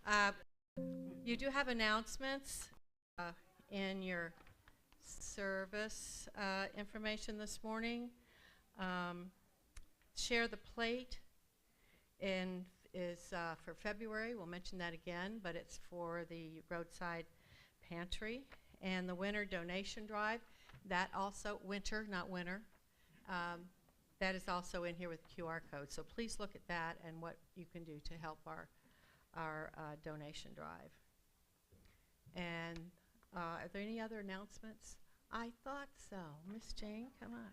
Uh, you do have announcements in your service information this morning. Share the plate is for February. We'll mention that again, but it's for the roadside pantry. And the winter donation drive, that also, winter, not winter, that is also in here with QR code. So please look at that and what you can do to help our donation drive. And are there any other announcements? I thought so. Miss Jane, come on.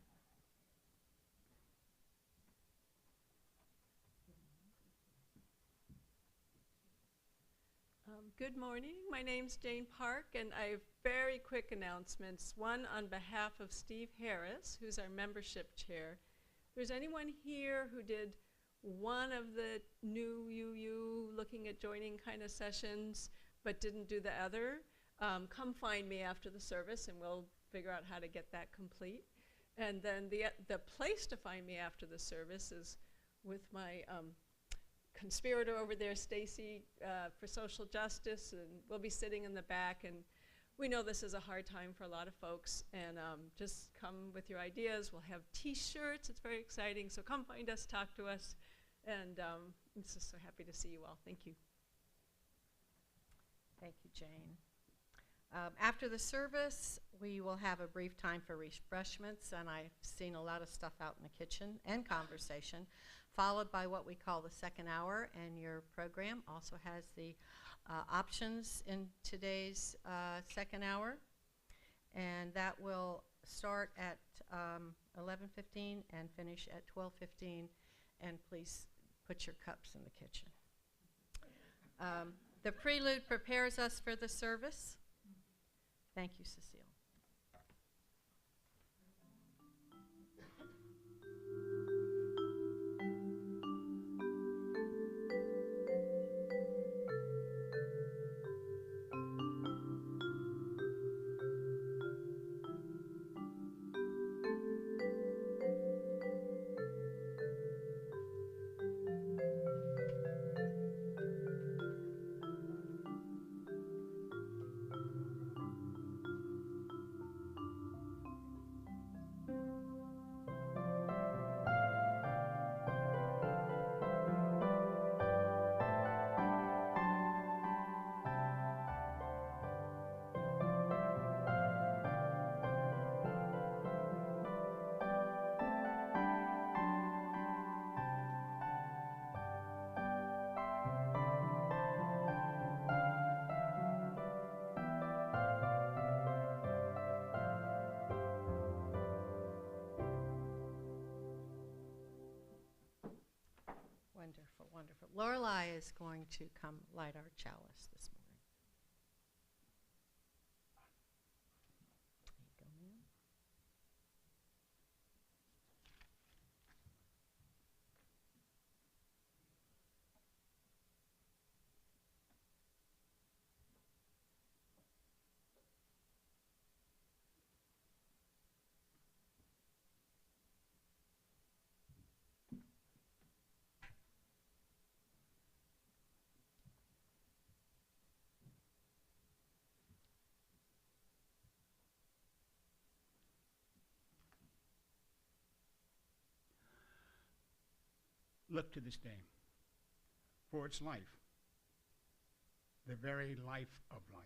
Good morning. My name's Jane Park, and I have very quick announcements. One on behalf of Steve Harris, who's our membership chair. If there's anyone here who did one of the new UU looking at joining kind of sessions but didn't do the other, come find me after the service and we'll figure out how to get that complete. And then the place to find me after the service is with my conspirator over there, Stacy, for social justice, and we'll be sitting in the back. And we know this is a hard time for a lot of folks, and just come with your ideas. We'll have T-shirts. It's very exciting. So come find us, talk to us, and I'm just so happy to see you all. Thank you. Thank you, Jane. After the service, we will have a brief time for refreshments, and I've seen a lot of stuff out in the kitchen and conversation, followed by what we call the second hour, and your program also has the options in today's second hour, and that will start at 11:15 and finish at 12:15, and please put your cups in the kitchen. The prelude prepares us for the service. Thank you, Cecile. Wonderful, wonderful. Lorelei is going to come light our chalice this morning. There you go, ma'am. Look to this day, for its life, the very life of life.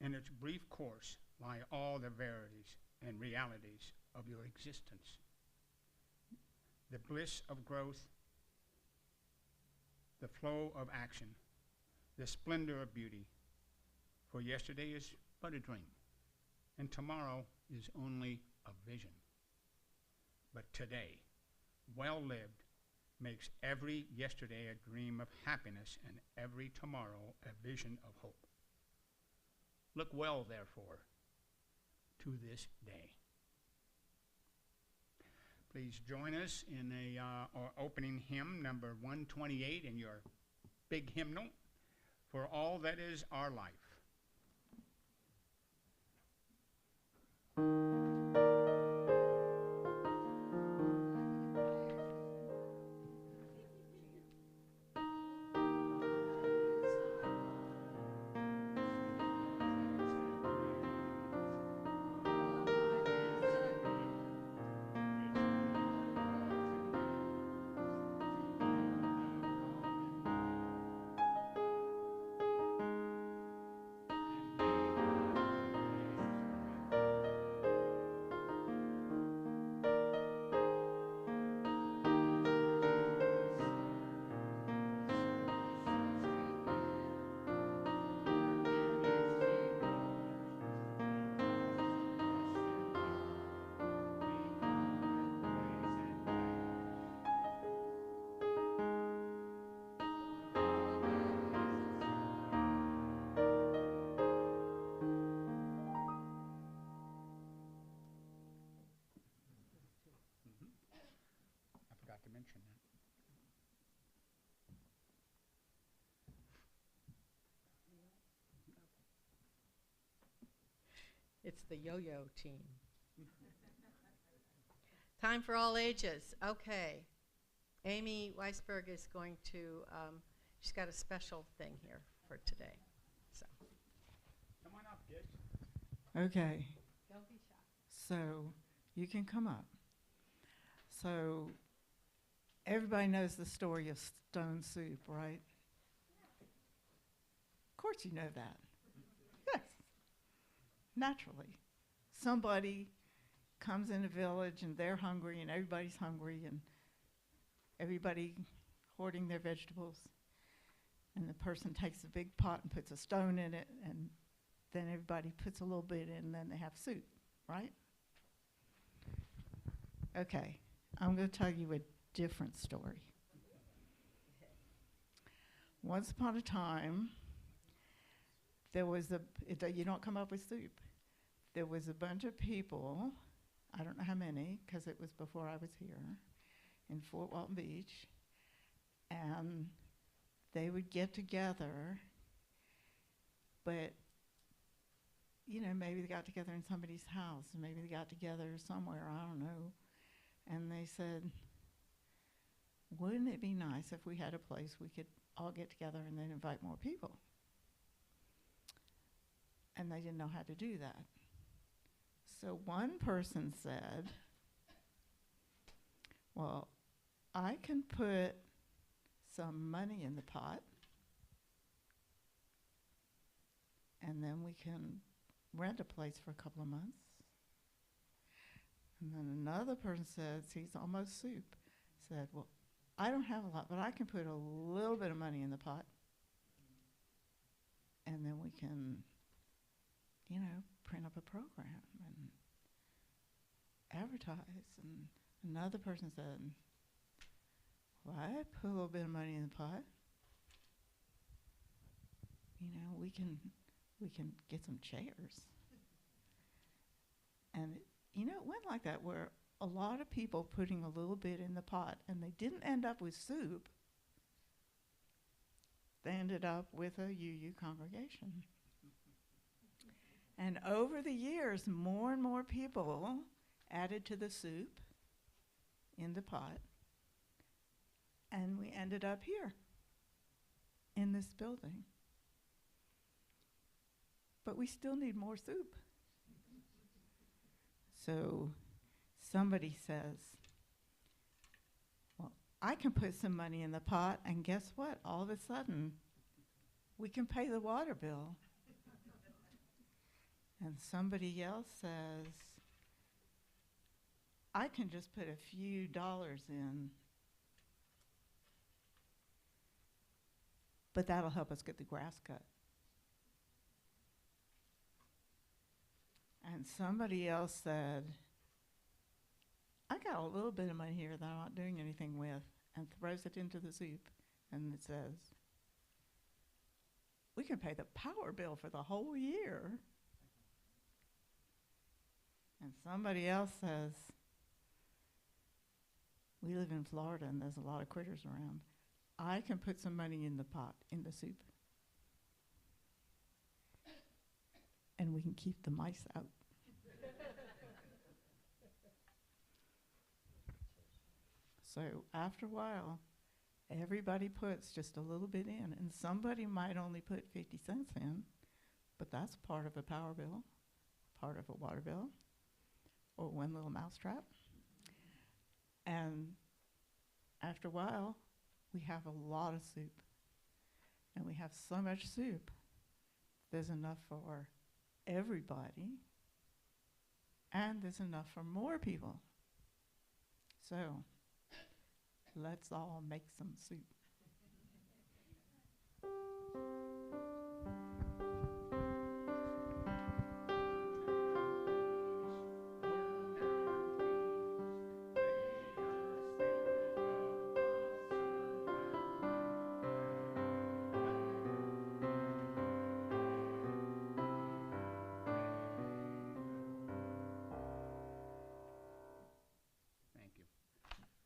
In its brief course lie all the verities and realities of your existence. The bliss of growth, the flow of action, the splendor of beauty. For yesterday is but a dream, and tomorrow is only a vision. But today, well lived, makes every yesterday a dream of happiness and every tomorrow a vision of hope. Look well, therefore, to this day. Please join us in our opening hymn, number 128, in your big hymnal, For All That Is Our Life. It's the yo-yo team. Time for all ages. Okay. Amy Weisberg is going to, she's got a special thing here for today. So. Come on up, kids. Okay, Don't be shy. so you can come up. So everybody knows the story of stone soup, right? Of course you know that. Yes, naturally. Somebody comes in a village and they're hungry and everybody's hungry and everybody hoarding their vegetables. And the person takes a big pot and puts a stone in it, and then everybody puts a little bit in, and then they have soup, right? Okay, I'm going to tell you a different story. Once upon a time, there was you don't come up with soup. There was a bunch of people, I don't know how many, because it was before I was here, in Fort Walton Beach, and they would get together, but maybe they got together in somebody's house, and maybe they got together somewhere, I don't know, and they said, wouldn't it be nice if we had a place we could all get together and then invite more people? And they didn't know how to do that. So one person said, well, I can put some money in the pot, and then we can rent a place for a couple of months. And then another person said, he's almost soup, said, well, I don't have a lot, but I can put a little bit of money in the pot, and then we can, print up a program and advertise. And another person said, well, I put a little bit of money in the pot. We can get some chairs. And it went like that, where a lot of people putting a little bit in the pot, and they didn't end up with soup. They ended up with a UU congregation. And over the years, more and more people added to the soup in the pot, and we ended up here in this building. But we still need more soup. So somebody says, well, I can put some money in the pot, and guess what? All of a sudden, we can pay the water bill. And somebody else says, I can just put a few dollars in, but that'll help us get the grass cut. And somebody else said, I got a little bit of money here that I'm not doing anything with, and throws it into the soup, and it says, we can pay the power bill for the whole year. And somebody else says, we live in Florida and there's a lot of critters around. I can put some money in the pot, in the soup, and we can keep the mice out. So after a while, everybody puts just a little bit in, and somebody might only put 50 cents in, but that's part of a power bill, part of a water bill, or one little mousetrap. And after a while, we have a lot of soup. And we have so much soup, there's enough for everybody, and there's enough for more people. So let's all make some soup.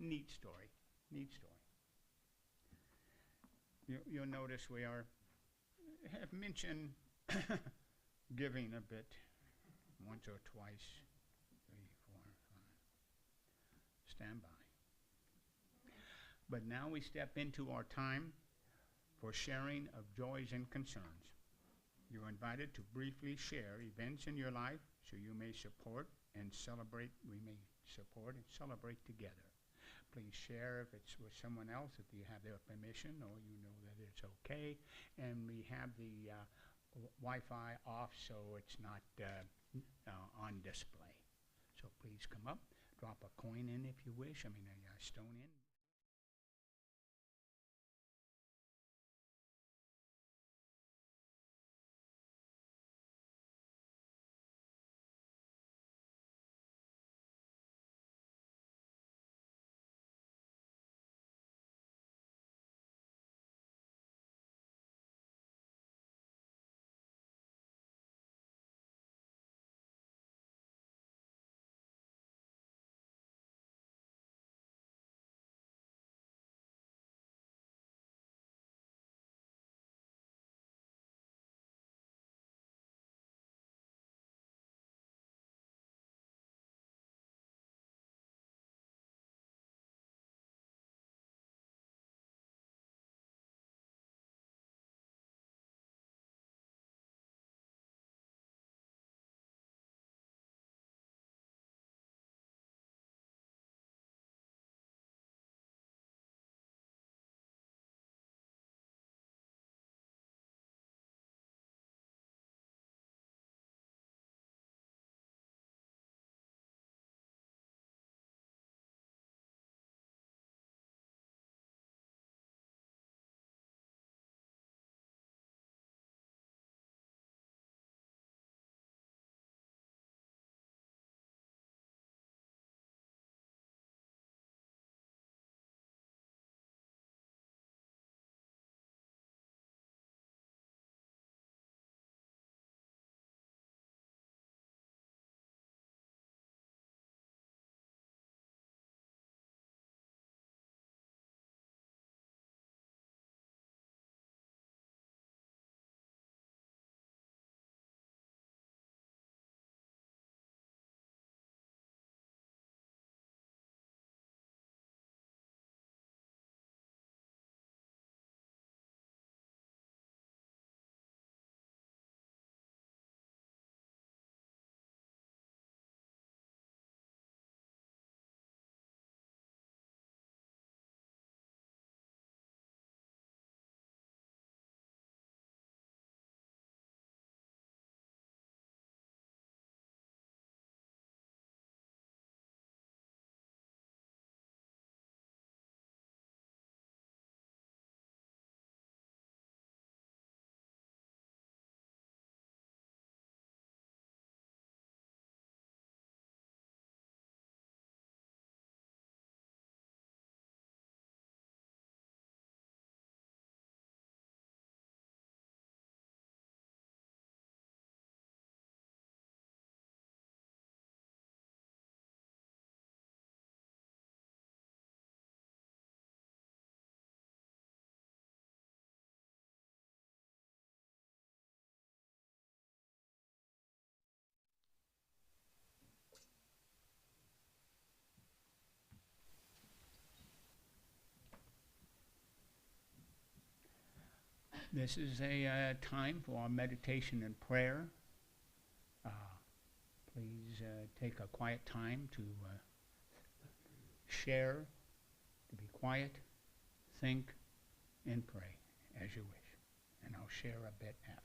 Neat story, neat story. You'll notice we have mentioned giving a bit once or twice, 3, 4, 5. Stand by. But now we step into our time for sharing of joys and concerns. You're invited to briefly share events in your life so you may support and celebrate. We may support and celebrate together. Please share if it's with someone else, if you have their permission or you know that it's okay. And we have the Wi-Fi off so it's not on display. So please come up, drop a coin in if you wish, a stone in. This is a time for our meditation and prayer. Please take a quiet time to share, to be quiet, think, and pray as you wish. And I'll share a bit after.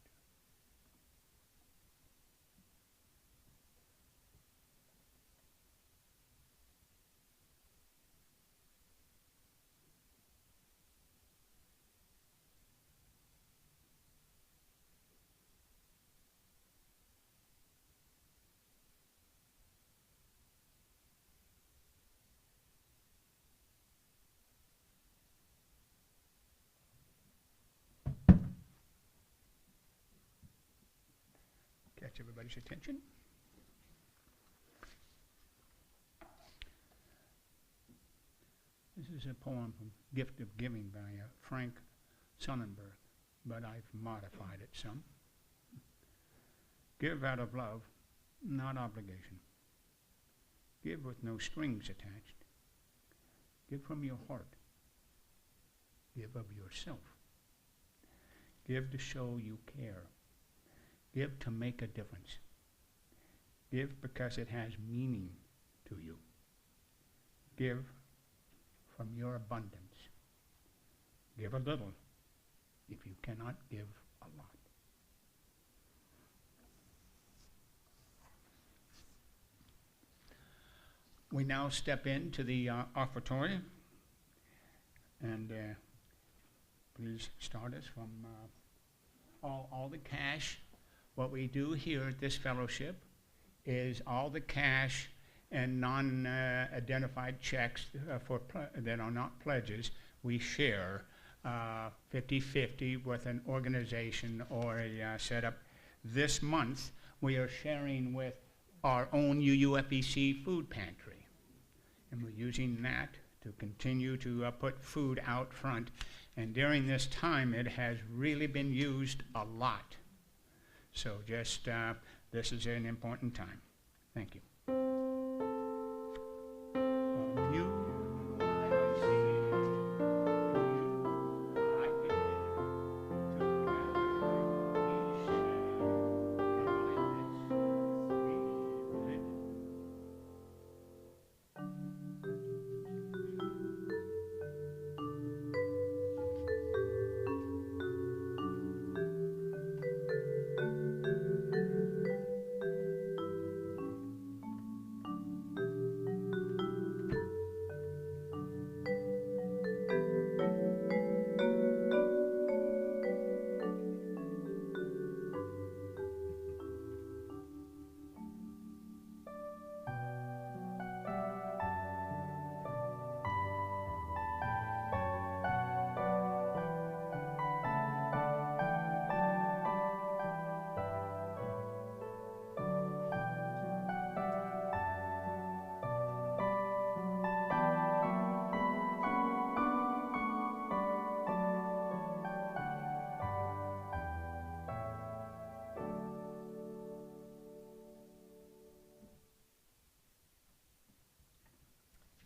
Catch everybody's attention. This is a poem from Gift of Giving by Frank Sonnenberg, but I've modified it some. Give out of love, not obligation. Give with no strings attached. Give from your heart. Give of yourself. Give to show you care. Give to make a difference. Give because it has meaning to you. Give from your abundance. Give a little if you cannot give a lot. We now step into the offertory, and please start us from all the cash. What we do here at this fellowship is all the cash and non-identified checks that are not pledges, we share 50-50 with an organization or a setup. This month, we are sharing with our own UUFEC food pantry. And we're using that to continue to put food out front. And during this time, it has really been used a lot. So just, this is an important time. Thank you.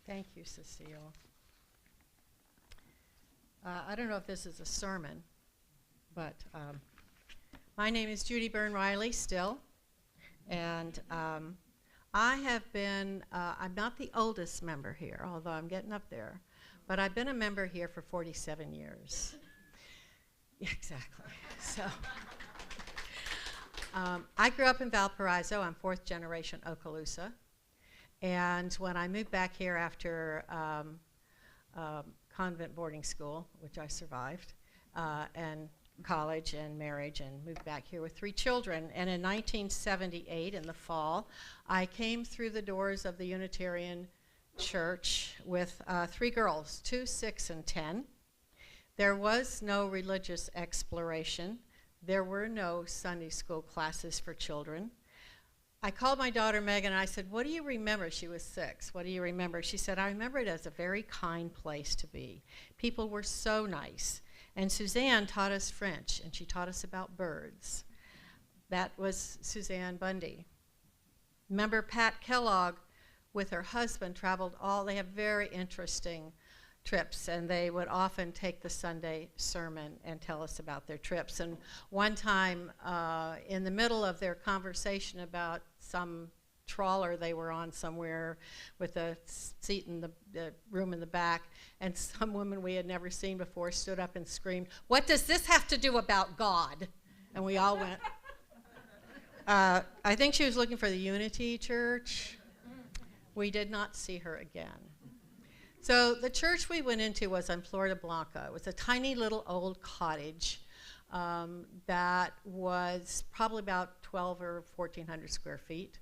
Thank you, Cecile. I don't know if this is a sermon, but my name is Judy Byrne Riley still, and I have been, I'm not the oldest member here, although I'm getting up there, but I've been a member here for 47 years. Yeah, exactly. So I grew up in Valparaiso. I'm fourth generation Okaloosa. And when I moved back here after convent boarding school, which I survived, and college and marriage, and moved back here with 3 children. And in 1978, in the fall, I came through the doors of the Unitarian Church with 3 girls, 2, 6, and 10. There was no religious exploration. There were no Sunday school classes for children. I called my daughter Megan and I said, "What do you remember?" She was 6. "What do you remember?" She said, "I remember it as a very kind place to be. People were so nice. And Suzanne taught us French, and she taught us about birds." That was Suzanne Bundy. Remember Pat Kellogg with her husband traveled they have very interesting trips, and they would often take the Sunday sermon and tell us about their trips. And one time, in the middle of their conversation about some trawler they were on somewhere with a seat in the room in the back, and some woman we had never seen before stood up and screamed, "What does this have to do about God?" And we all went. I think she was looking for the Unity Church. We did not see her again. So the church we went into was on Florida Blanca. It was a tiny little old cottage that was probably about 12 or 1,400 square feet.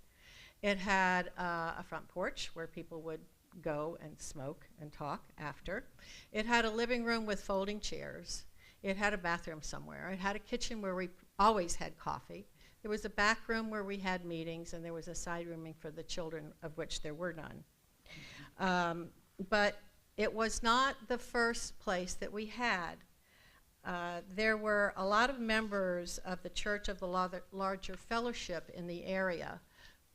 It had a front porch where people would go and smoke and talk after. It had a living room with folding chairs. It had a bathroom somewhere. It had a kitchen where we always had coffee. There was a back room where we had meetings, and there was a side rooming for the children, of which there were none. But it was not the first place that we had. There were a lot of members of the Church of the Larger Fellowship in the area,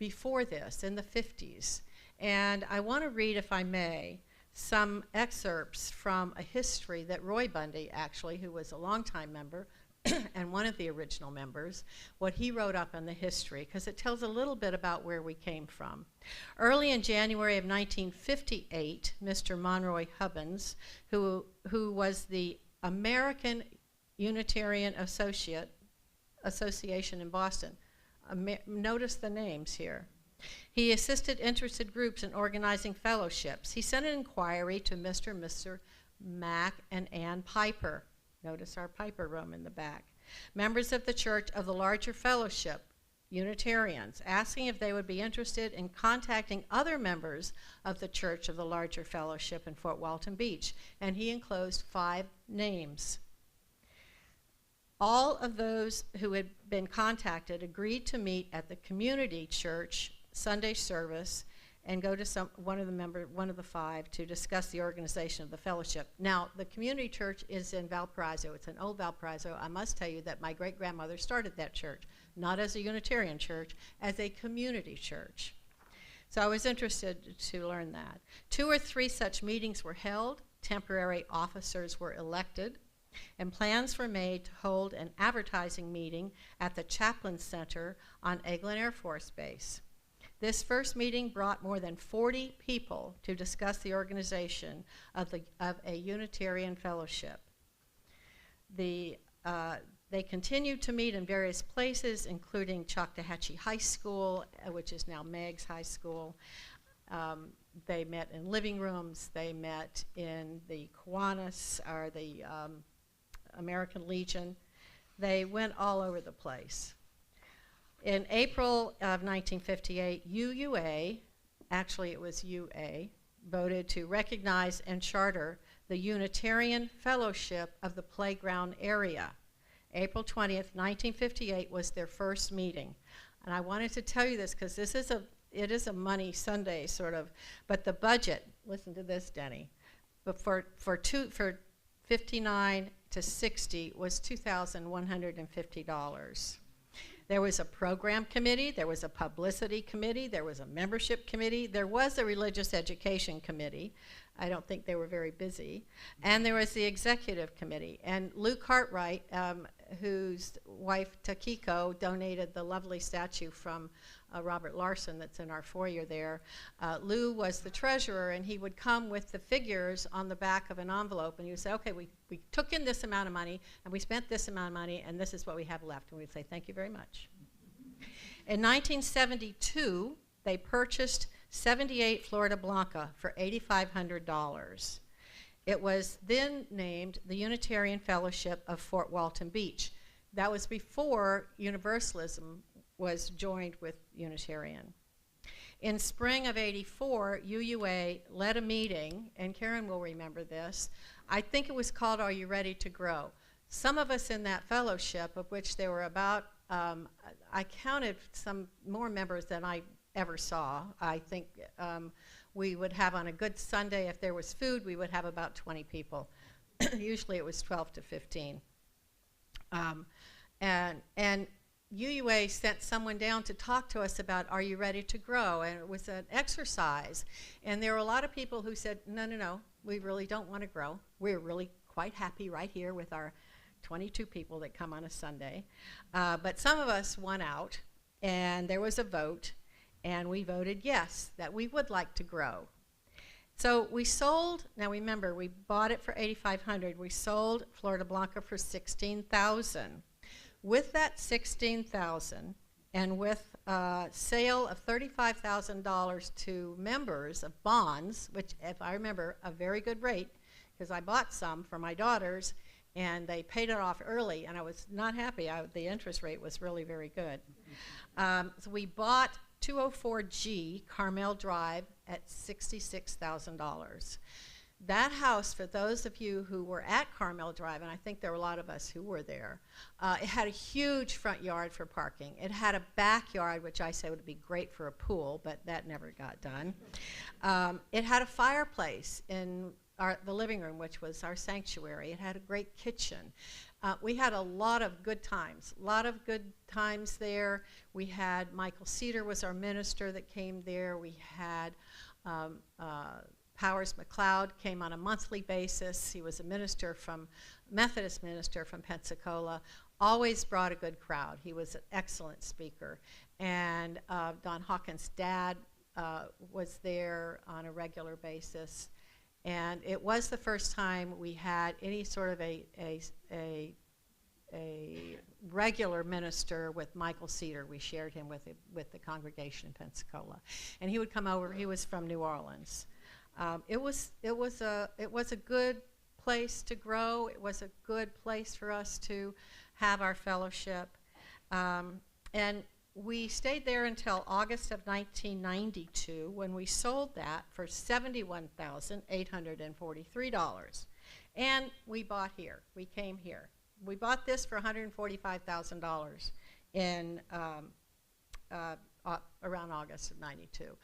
before this, in the 50s. And I want to read, if I may, some excerpts from a history that Roy Bundy, actually, who was a longtime member and one of the original members, what he wrote up in the history, because it tells a little bit about where we came from. Early in January of 1958, Mr. Monroy Hubbins, who was the American Unitarian Association in Boston, notice the names here. He assisted interested groups in organizing fellowships. He sent an inquiry to Mr. and Mr. Mack and Ann Piper. Notice our Piper room in the back. Members of the Church of the Larger Fellowship, Unitarians, asking if they would be interested in contacting other members of the Church of the Larger Fellowship in Fort Walton Beach. And he enclosed 5 names. All of those who had been contacted agreed to meet at the community church Sunday service and go to one of the 5 to discuss the organization of the fellowship. Now, the community church is in Valparaiso. It's an old Valparaiso. I must tell you that my great-grandmother started that church, not as a Unitarian church, as a community church. So I was interested to learn that. 2 or 3 such meetings were held. Temporary officers were elected, and plans were made to hold an advertising meeting at the Chaplain Center on Eglin Air Force Base. This first meeting brought more than 40 people to discuss the organization of a Unitarian fellowship. They continued to meet in various places, including Choctawhatchee High School, which is now Meigs High School. They met in living rooms. They met in the Kiwanis, or the American Legion. They went all over the place. In April of 1958, UUA, actually it was UA, voted to recognize and charter the Unitarian Fellowship of the Playground Area. April 20th, 1958 was their first meeting. And I wanted to tell you this because it is a money Sunday sort of, but the budget, listen to this, Denny, but for 59 to 60 was $2,150. There was a program committee, there was a publicity committee, there was a membership committee, there was a religious education committee. I don't think they were very busy. And there was the executive committee. And Lou Cartwright, whose wife Takiko donated the lovely statue from Robert Larson that's in our foyer there. Lou was the treasurer, and he would come with the figures on the back of an envelope, and he would say, okay, we took in this amount of money, and we spent this amount of money, and this is what we have left. And we'd say, thank you very much. In 1972, they purchased 78 Florida Blanca for $8,500. It was then named the Unitarian Fellowship of Fort Walton Beach. That was before Universalism was joined with Unitarian. In spring of '84, UUA led a meeting, and Karen will remember this. I think it was called Are You Ready to Grow? Some of us in that fellowship, of which there were about, I counted some more members than I ever saw. I think we would have on a good Sunday, if there was food, we would have about 20 people. Usually it was 12 to 15. And UUA sent someone down to talk to us about Are You Ready to Grow? And it was an exercise. And there were a lot of people who said, no, we really don't want to grow. We're really quite happy right here with our 22 people that come on a Sunday. But some of us won out, and there was a vote, and we voted yes, that we would like to grow. So we sold, now remember, we bought it for $8,500. We sold Florida Blanca for $16,000. With that $16,000 and with a sale of $35,000 to members of bonds, which if I remember, a very good rate, because I bought some for my daughters and they paid it off early, and I was not happy. The interest rate was really very good. So we bought 204G Carmel Drive at $66,000. That house, for those of you who were at Carmel Drive, and I think there were a lot of us who were there, it had a huge front yard for parking. It had a backyard, which I say would be great for a pool, but that never got done. It had a fireplace in the living room, which was our sanctuary. It had a great kitchen. We had a lot of good times, there. We had Michael Cedar was our minister that came there. We had Powers McLeod came on a monthly basis. He was a Methodist minister from Pensacola. Always brought a good crowd. He was an excellent speaker. And Don Hawkins' dad was there on a regular basis. And it was the first time we had any sort of a regular minister with Michael Cedar. We shared him with the congregation in Pensacola. And he would come over. He was from New Orleans. It was a good place to grow. It was a good place for us to have our fellowship. And we stayed there until August of 1992 when we sold that for $71,843. And we bought here. We came here. We bought this for $145,000 in around August of 92.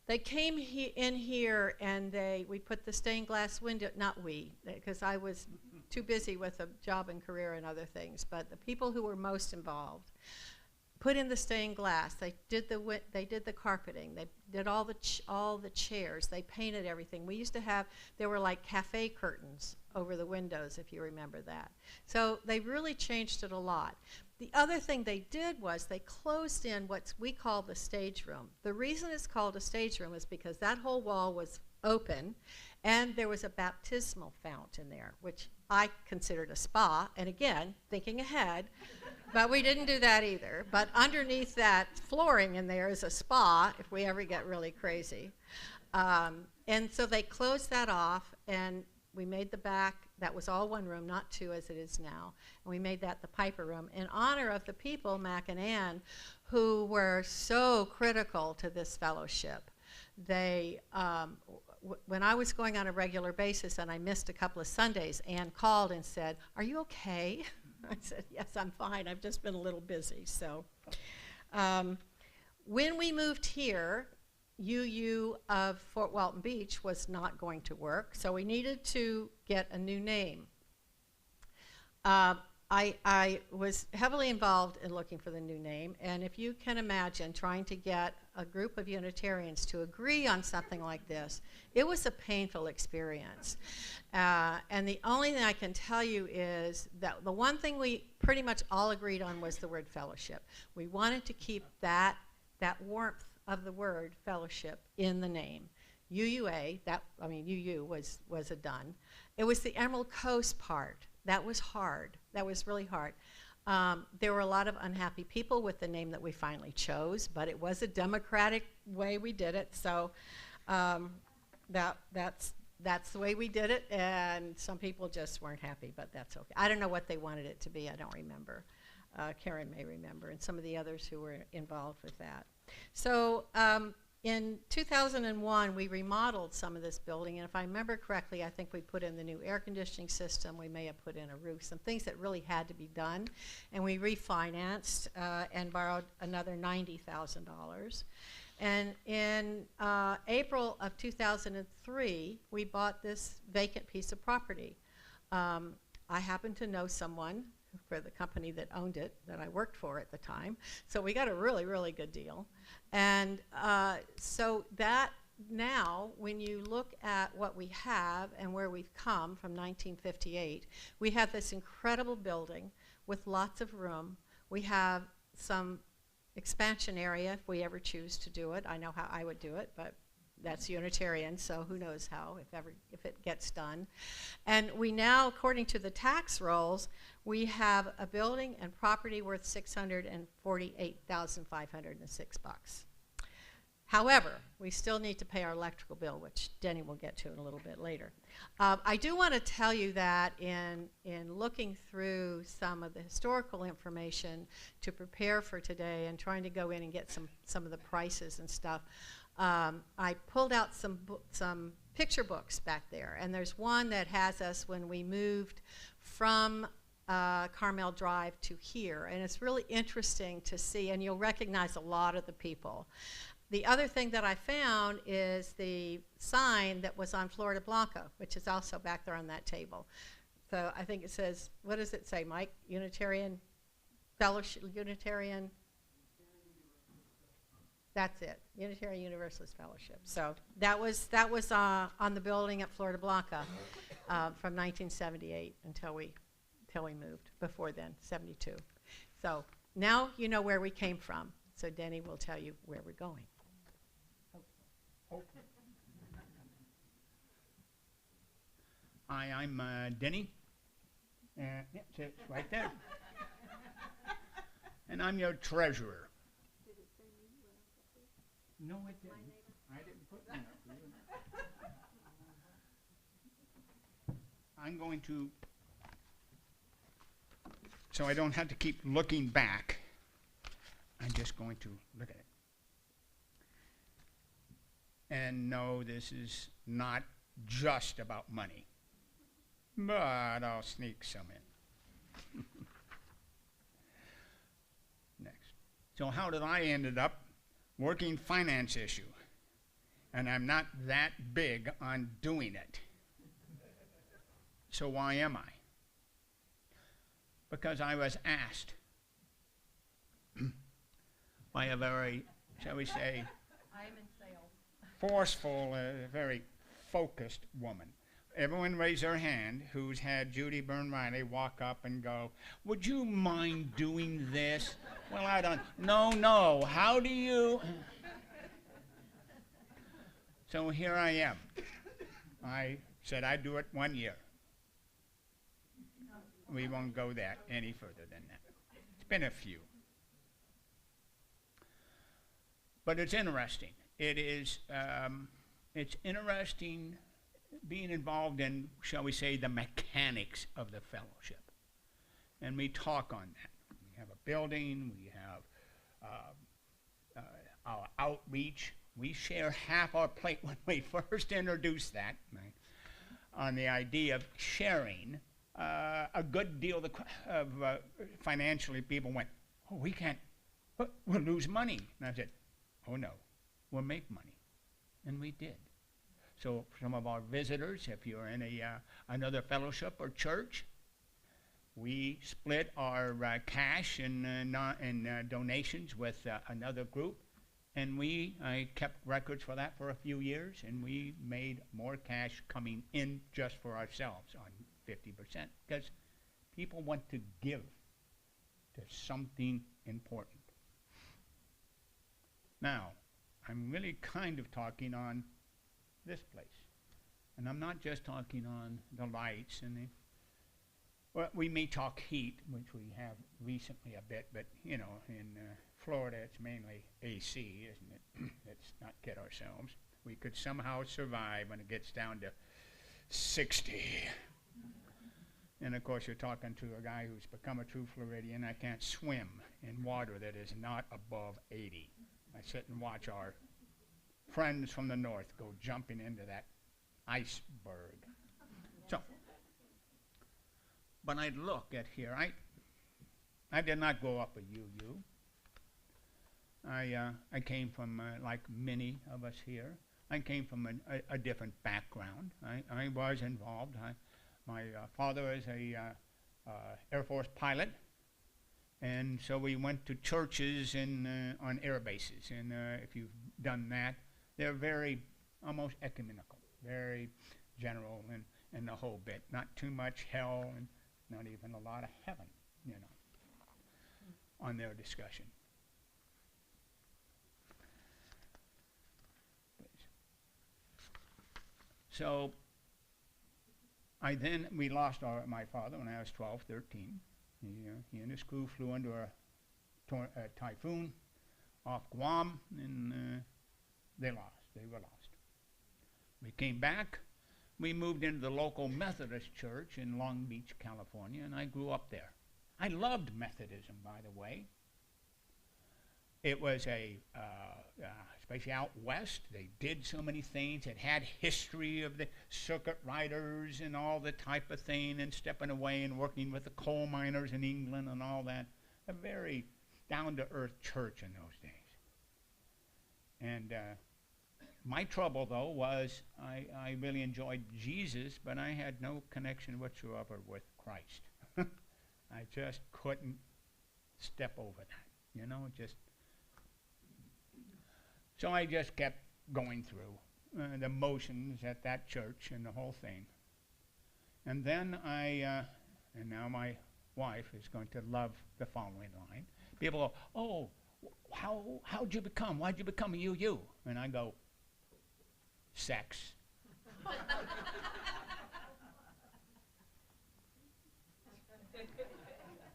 They came in here and we put the stained glass window, not we, because I was too busy with a job and career and other things, but the people who were most involved put in the stained glass. They did the carpeting. They did all the chairs. They painted everything. We used to have, there were like cafe curtains over the windows, if you remember that. So they really changed it a lot. The other thing they did was they closed in what we call the stage room. The reason it's called a stage room is because that whole wall was open and there was a baptismal fount in there, which I considered a spa, and again, thinking ahead, but we didn't do that either. But underneath that flooring in there is a spa if we ever get really crazy. And so they closed that off, and we made the back, that was all one room, not two as it is now, and we made that the Piper room in honor of the people, Mac and Ann, who were so critical to this fellowship. They, when I was going on a regular basis and I missed a couple of Sundays, Ann called and said, "Are you okay?" I said, "Yes, I'm fine. I've just been a little busy." So when we moved here, UU of Fort Walton Beach was not going to work, so we needed to get a new name. I was heavily involved in looking for the new name, and if you can imagine trying to get a group of Unitarians to agree on something like this, it was a painful experience. And the only thing I can tell you is that the one thing we pretty much all agreed on was the word fellowship. We wanted to keep that warmth of the word fellowship in the name. UUA, UU was a done. It was the Emerald Coast part. That was hard. That was really hard. There were a lot of unhappy people with the name that we finally chose, but it was a democratic way we did it, so that's the way we did it, and some people just weren't happy, but that's okay. I don't know what they wanted it to be. I don't remember. Karen may remember, and some of the others who were involved with that. So in 2001, we remodeled some of this building, and if I remember correctly, I think we put in the new air conditioning system. We may have put in a roof, some things that really had to be done, and we refinanced and borrowed another $90,000. And in April of 2003, we bought this vacant piece of property. I happen to know someone for the company that owned it, that I worked for at the time. So we got a really, really good deal. And so that now, when you look at what we have and where we've come from 1958, we have this incredible building with lots of room. We have some expansion area if we ever choose to do it. I know how I would do it, but that's Unitarian, so who knows how, if it gets done. And we now, according to the tax rolls, we have a building and property worth $648,506. However, we still need to pay our electrical bill, which Denny will get to in a little bit later. I do want to tell you that in looking through some of the historical information to prepare for today and trying to go in and get some of the prices and stuff, I pulled out some picture books back there, and there's one that has us when we moved from Carmel Drive to here, and it's really interesting to see, and you'll recognize a lot of the people. The other thing that I found is the sign that was on Florida Blanca, which is also back there on that table. So I think it says, what does it say, Mike? Unitarian Fellowship, Unitarian, that's it, Unitarian Universalist Fellowship. So that was on the building at Florida Blanca from 1978 until we moved. Before then, 72. So now you know where we came from. So Denny will tell you where we're going. Hi, I'm Denny. Yeah, it's right there. And I'm your treasurer. Did it say me where I was up there? No, it didn't. I didn't put that up for you. I'm going to, so I don't have to keep looking back, I'm just going to look at it. And no, this is not just about money, but I'll sneak some in. Next. So how did I ended up working finance issue? And I'm not that big on doing it. So why am I? Because I was asked by a very, shall we say, I am in sales. forceful, very focused woman. Everyone raise their hand who's had Judy Byrne Riley walk up and go, would you mind doing this? Well, I don't, no, how do you? So here I am. I said I'd do it 1 year. We won't go that any further than that. It's been a few. But it's interesting. It is, it's interesting being involved in, shall we say, the mechanics of the fellowship. And we talk on that. We have a building, we have our outreach. We share half our plate when we first introduced that, on the idea of sharing. A good deal of financially, people went, oh, we can't, we'll lose money. And I said, oh no, we'll make money. And we did. So some of our visitors, if you're in another fellowship or church, we split our cash and donations with another group. And I kept records for that for a few years, and we made more cash coming in just for ourselves on 50%, because people want to give to something important. Now, I'm really kind of talking on this place. And I'm not just talking on the lights and well, we may talk heat, which we have recently a bit, but you know, in Florida it's mainly AC, isn't it? Let's not kid ourselves. We could somehow survive when it gets down to 60. And of course you're talking to a guy who's become a true Floridian. I can't swim in water that is not above 80. I sit and watch our friends from the north go jumping into that iceberg. So, but I'd look at here. I did not grow up a UU. I came from, like many of us here, I came from a different background. I was involved. My father is a Air Force pilot, and so we went to churches on air bases. And if you've done that, they're very almost ecumenical, very general and the whole bit. Not too much hell and not even a lot of heaven, you know, on their discussion. Please. So we lost my father when I was 12, 13. He and his crew flew under a typhoon off Guam, and they were lost. We came back. We moved into the local Methodist church in Long Beach, California, and I grew up there. I loved Methodism, by the way. It was especially out west, they did so many things. It had history of the circuit riders and all the type of thing, and stepping away and working with the coal miners in England and all that. A very down-to-earth church in those days. And my trouble, though, was I really enjoyed Jesus, but I had no connection whatsoever with Christ. I just couldn't step over that, you know, just. So I just kept going through the motions at that church and the whole thing. And then and now my wife is going to love the following line. People go, oh, how'd you become? Why'd you become a UU? And I go, sex.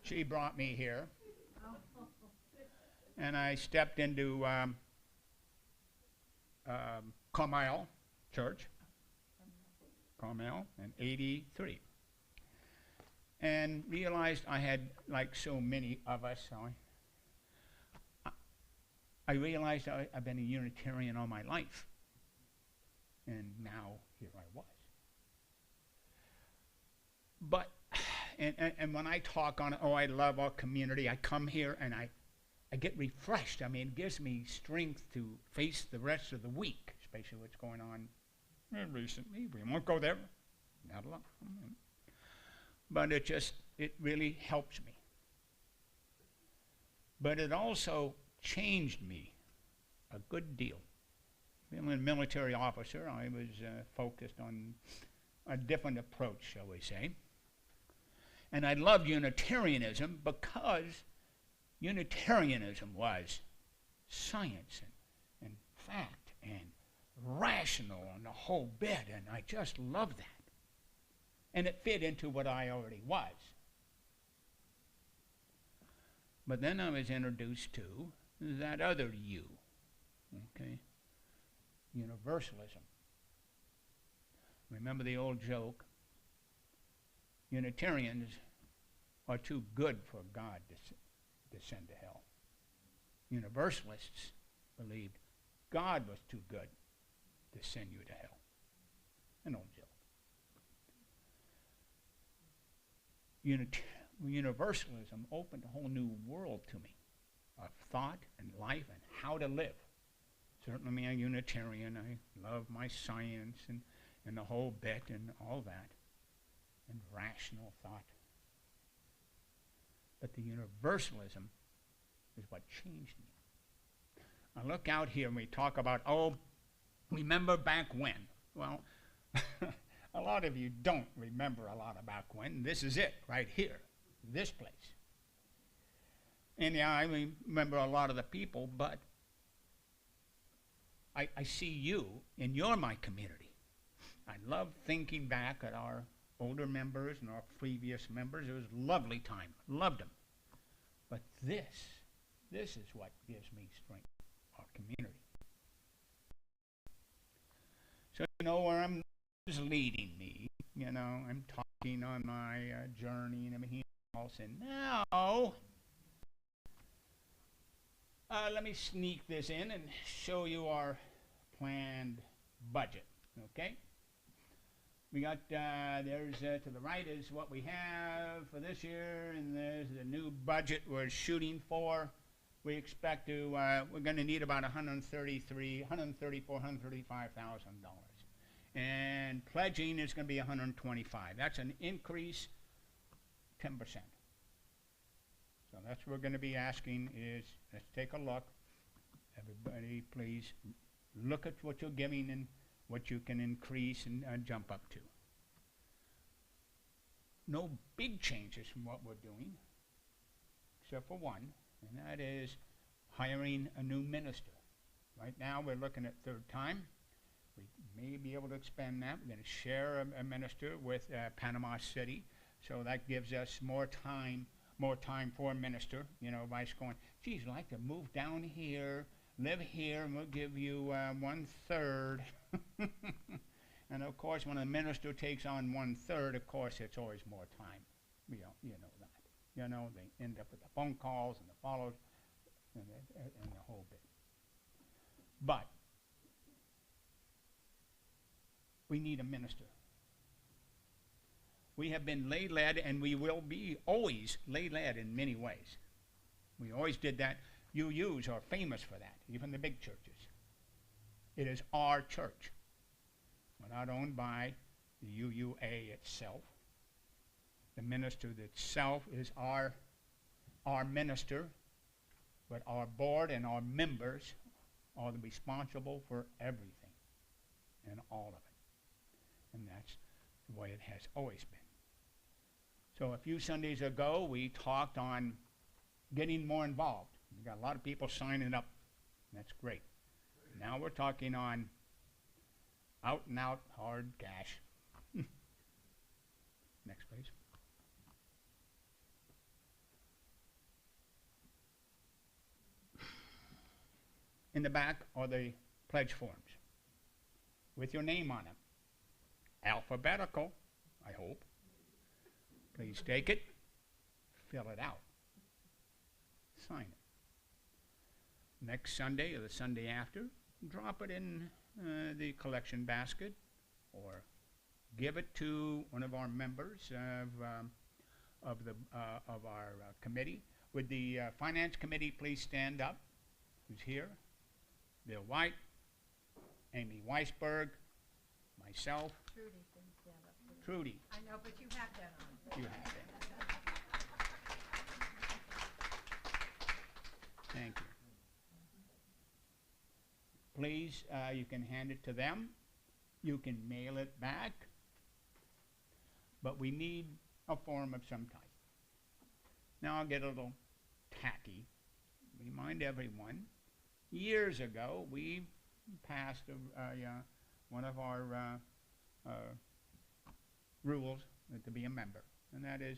She brought me here. And I stepped into Carmel Church, Carmel, in '83. And realized I had, like so many of us, I realized I've been a Unitarian all my life. And now here I was. But, and when I talk on, oh, I love our community, I come here and I get refreshed. I mean, it gives me strength to face the rest of the week, especially what's going on recently. We won't go there. Not a lot. But it really helps me. But it also changed me a good deal. Being a military officer, I was focused on a different approach, shall we say. And I loved Unitarianism because Unitarianism was science and fact and rational and the whole bit, and I just loved that. And it fit into what I already was. But then I was introduced to that other you, okay? Universalism. Remember the old joke? Unitarians are too good for God to send to hell. Universalists believed God was too good to send you to hell. An old joke. Universalism opened a whole new world to me of thought and life and how to live. Certainly I'm a Unitarian. I love my science and the whole bit and all that, and rational thought. But the universalism is what changed me. I look out here and we talk about, oh, remember back when? Well, a lot of you don't remember a lot of back when. This is it, right here, this place. And yeah, I remember a lot of the people, but I see you, and you're my community. I love thinking back at our older members and our previous members. It was a lovely time. Loved them. But this is what gives me strength, our community. So you know where I'm leading me. You know, I'm talking on my journey and everything else. And now, let me sneak this in and show you our planned budget. Okay? We got, there's to the right is what we have for this year, and there's the new budget we're shooting for. We expect to, we're going to need about $135,000. And pledging is going to be $125,000. That's an increase, 10%. So that's what we're going to be asking is, let's take a look. Everybody, please look at what you're giving and what you can increase and jump up to. No big changes from what we're doing, except for one, and that is hiring a new minister. Right now we're looking at third time. We may be able to expand that. We're going to share a minister with Panama City, so that gives us more time for a minister. You know, vice going, geez, I'd like to move down here, live here, and we'll give you 1/3. And of course, when a minister takes on 1/3, of course, it's always more time. You know that. You know, they end up with the phone calls and the follows and the whole bit. But we need a minister. We have been lay-led, and we will be always lay-led in many ways. We always did that. UUs are famous for that, even the big churches. It is our church. We're not owned by the UUA itself. The minister itself is our minister, but our board and our members are responsible for everything and all of it. And that's the way it has always been. So a few Sundays ago, we talked on getting more involved. We got a lot of people signing up. That's great. Now we're talking on out and out hard cash. Next, please. In the back are the pledge forms with your name on them. Alphabetical, I hope. Please take it, fill it out, sign it. Next Sunday or the Sunday after, drop it in the collection basket or give it to one of our members of our committee. Would the finance committee please stand up? Who's here? Bill White, Amy Weisberg, myself. Trudy can stand up. Trudy. I know, but you have that on. You have it. Thank you. Please, you can hand it to them. You can mail it back. But we need a form of some type. Now I'll get a little tacky. Remind everyone, years ago we passed one of our rules to be a member, and that is,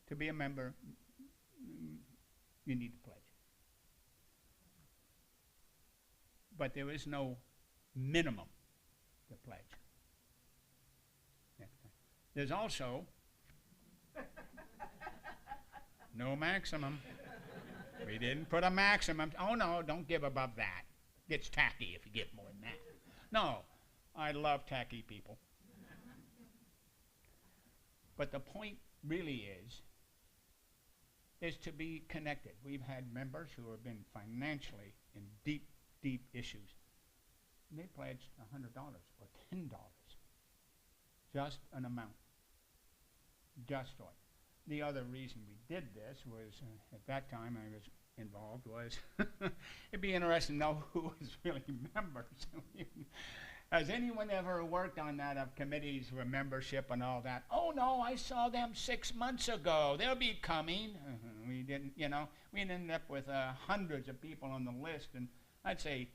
to be a member, you need to pledge. But there is no minimum to pledge. Next time. There's also no maximum. We didn't put a maximum. Oh no, don't give above that. Gets tacky if you give more than that. No, I love tacky people. But the point really is to be connected. We've had members who have been financially in deep, deep issues. And they pledged $100 or $10. Just an amount. Just for it. The other reason we did this was, at that time I was involved, was it'd be interesting to know who was really members. Has anyone ever worked on that, of committees for membership and all that? Oh no, I saw them 6 months ago. They'll be coming. We didn't, we ended up with hundreds of people on the list, and I'd say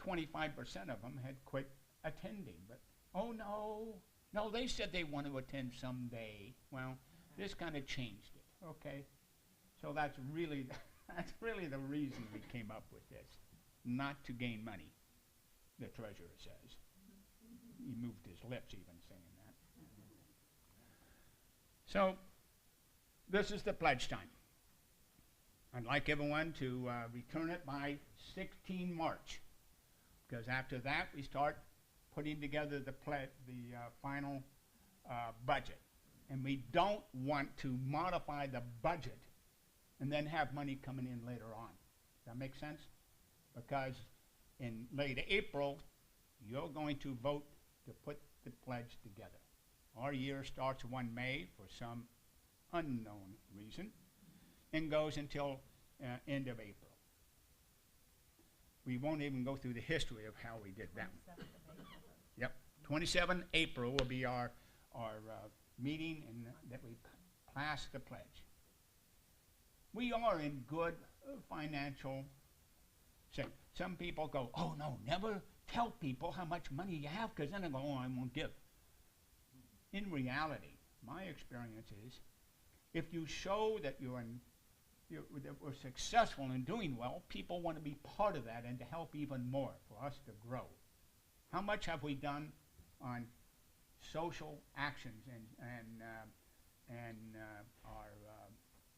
25% of them had quit attending. But oh no, they said they want to attend someday. Well, this kind of changed it. Okay, so that's really the reason we came up with this, not to gain money. The treasurer says. He moved his lips even saying that. So this is the pledge time. I'd like everyone to return it by 16 March, because after that we start putting together the final budget. And we don't want to modify the budget and then have money coming in later on. Does that make sense? Because in late April, you're going to vote to put the pledge together. Our year starts 1 May for some unknown reason and goes until end of April. We won't even go through the history of how we did that. Yep, 27 April will be our meeting and that we pass the pledge. We are in good financial shape. Some people go, oh no, never tell people how much money you have, because then they go, oh, I won't give. In reality, my experience is, if you show that that we're successful in doing well, people want to be part of that and to help even more for us to grow. How much have we done on social actions and our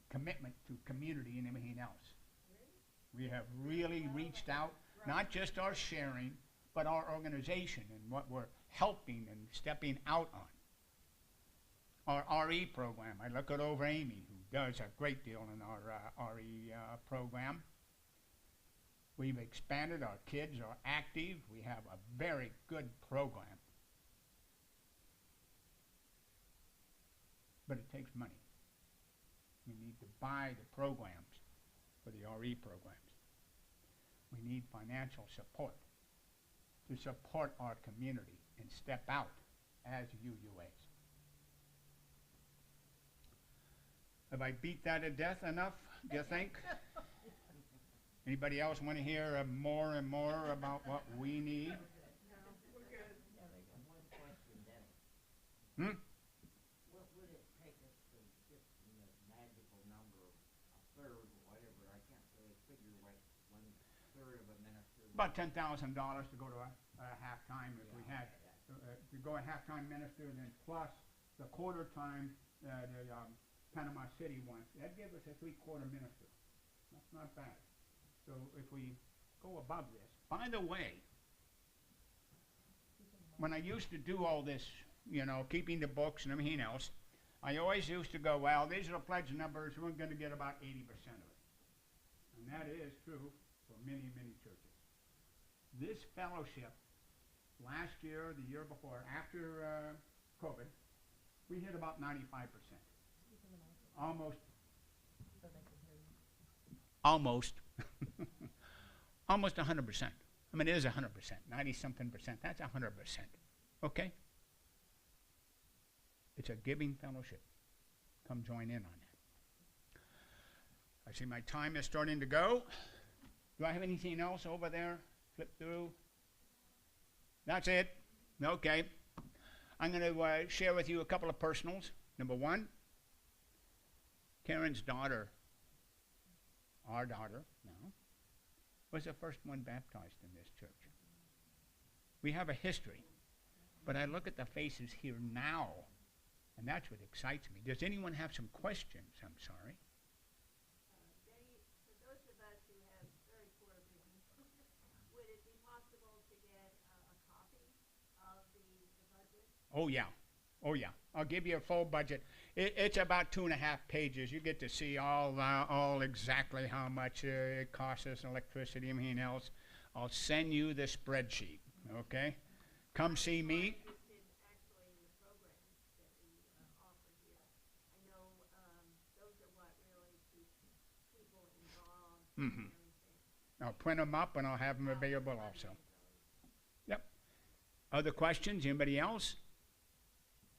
commitment to community and everything else? We have really reached out, not just our sharing, but our organization and what we're helping and stepping out on. Our RE program, I look it over Amy, who does a great deal in our RE program. We've expanded. Our kids are active. We have a very good program. But it takes money. We need to buy the programs for the RE programs. We need financial support to support our community and step out as UUAs. Have I beat that to death enough, do you think? Anybody else want to hear more and more about what we need? One question, Denny. Hmm? What would it take us to get from the magical number of a third or whatever? I can't really figure what 1/3 of a minister. About $10,000 to go to a halftime if we had, to go a halftime minister, and then plus the quarter time, the Panama City one. That'd give us a 3/4 minister. That's not bad. So if we go above this, by the way, when I used to do all this, you know, keeping the books and everything else, I always used to go, well, these are the pledge numbers, we're going to get about 80% of it. And that is true for many, many churches. This fellowship, last year, the year before, after COVID, we hit about 95%. Almost 100%. I mean, it is 100%, 90-something percent. That's 100%. Okay? It's a giving fellowship. Come join in on that. I see my time is starting to go. Do I have anything else over there? Flip through. That's it. Okay. I'm going to share with you a couple of personals. Number one, Karen's daughter, our daughter now, was the first one baptized in this church. We have a history, but I look at the faces here now, and that's what excites me. Does anyone have some questions? I'm sorry. Denny, for those of us who have very poor vision, would it be possible to get a copy of the budget? Oh, yeah. Oh, yeah. I'll give you a full budget. It's about 2.5 pages. You get to see all exactly how much it costs us, electricity, and everything else. I'll send you the spreadsheet, okay? Come see me. Interested actually in the programs that we offer here. I know those are what really keep people involved Mhm. and everything. I'll print them up, and I'll have them available also. Yep. Other questions? Anybody else?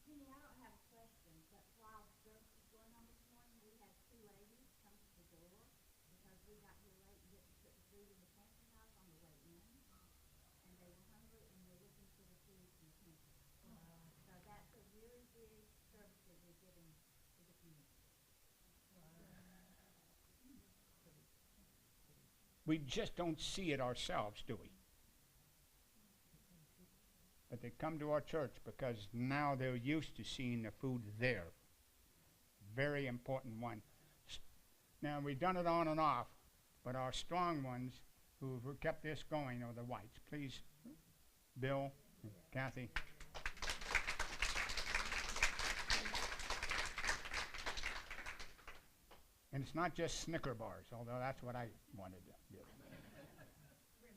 Jenny, I don't have a question, but while service was going on this morning, we had two ladies come to the door because we got here late and didn't put the food in the pantry house on the way in. And they were hungry and were looking for the food in the pantry. So that's a really big service that we're giving to the community. We just don't see it ourselves, do we? But they come to our church because now they're used to seeing the food there. Very important one. Now, we've done it on and off, but our strong ones who kept this going are the whites. Please, Bill and Kathy. And it's not just Snicker bars, although that's what I wanted to do.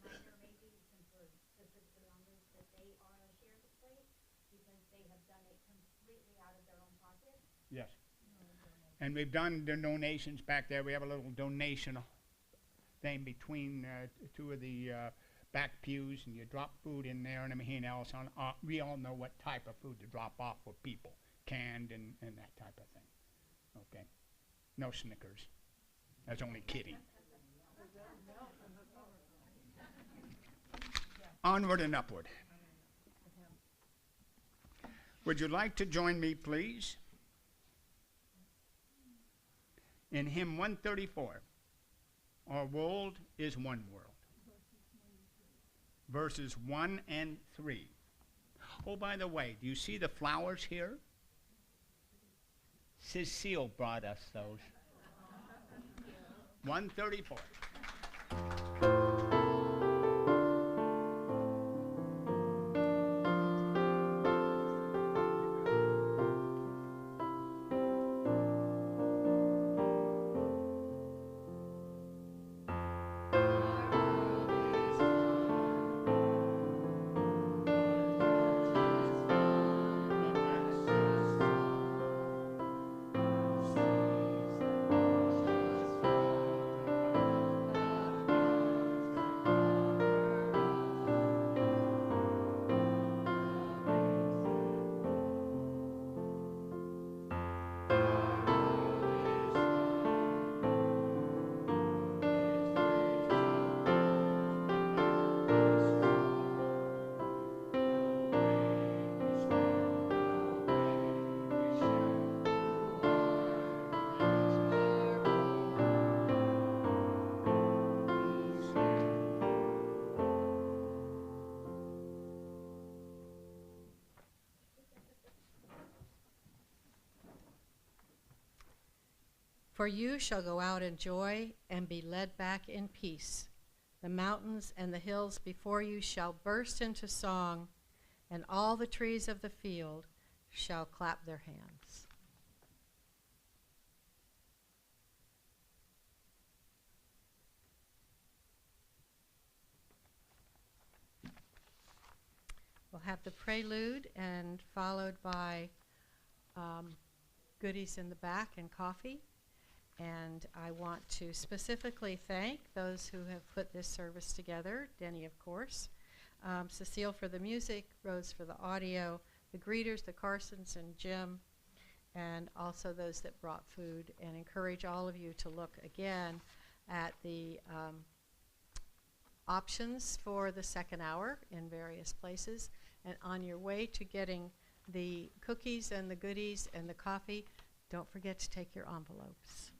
Reminder maybe, since we're specifically on this, that they are a share the plate because they have done it completely out of their own pocket. Yes. And we've done the donations back there. We have a little donation thing between two of the back pews, and you drop food in there and everything else. We all know what type of food to drop off for people, canned and that type of thing. Okay. No Snickers. That's only kidding. Onward and upward. Would you like to join me, please? In hymn 134, our world is one world. Verses 1 and 3. Oh, by the way, do you see the flowers here? Cecile brought us those. 134. For you shall go out in joy and be led back in peace. The mountains and the hills before you shall burst into song, and all the trees of the field shall clap their hands. We'll have the prelude and followed by goodies in the back and coffee. And I want to specifically thank those who have put this service together, Denny, of course, Cecile for the music, Rose for the audio, the greeters, the Carsons and Jim, and also those that brought food, and encourage all of you to look again at the options for the second hour in various places. And on your way to getting the cookies and the goodies and the coffee, don't forget to take your envelopes.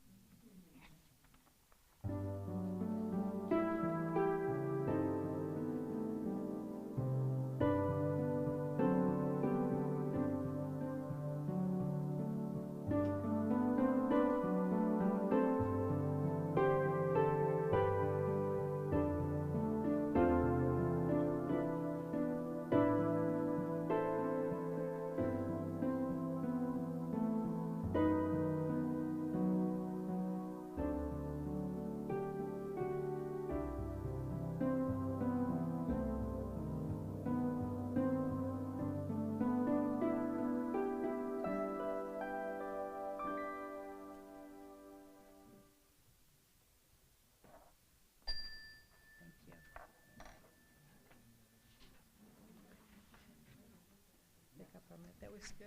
Pick up on it. That was good.